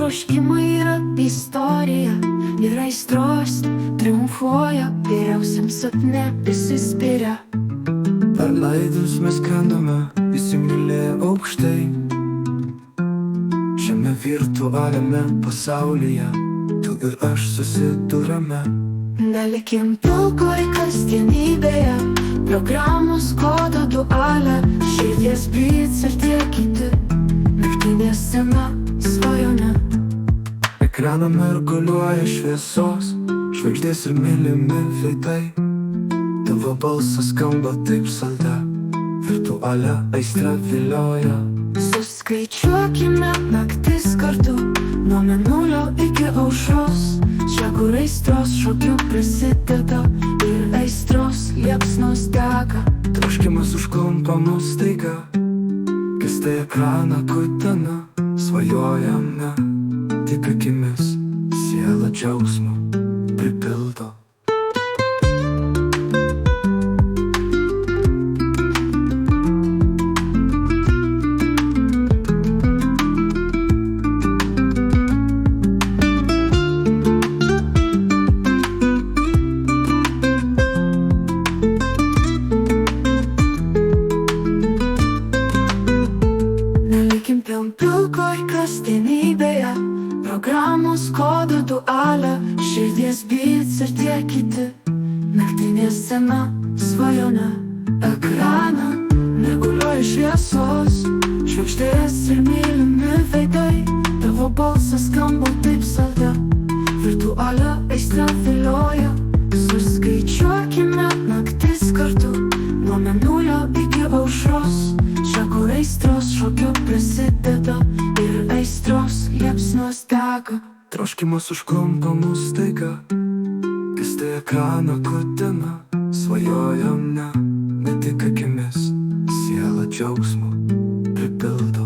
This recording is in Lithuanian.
troškimai yra istorija ir aistros triumfuoja, geriausiam sapne prisispiria. Per laidus mes skrendame, įsimylėję aukštai, šiame virtualiame pasaulyje tu ir aš susidūrėme. Nelikim pilkoj kasdienybėje, programos kodo dualę, širdies beats ir tie kiti, naktinė scena svajone. Ekraną mirguliuoja šviesos, žvaigždės ir mylimi veidai. Tavo balsas skamba taip salda, virtualią aistrą vilioja. Suskaičiuokime naktis kartu, nuo mėnulio iki aušros, čia kur aistros šokiu prasideda ir aistros liepsnos dega. Troškimas užklumpa mus staiga, kas tai ekraną kutena, svajojame tik akimis, siela džiaugsmo pripildo. Nelikim pilkoj kasdienybėje, programos kodo dualę, širdies beats ir tie kiti, naktinė scena svajone. Ekraną mirguliuoja šviesos, žvaigždės ir mylimi veidai. Tavo balsas skamba taip salda, virtualią aistrą vilioja. Suskaičiuokime naktis kartu, nuo mėnulio iki aušros, čia kur aistros šokiu prasideda ir aistros liepsnos dega. Troškimas užklumpa mus staiga, kas tai ekraną kutena, svajojame ne tik akimis, siela džiaugsmo pripildo.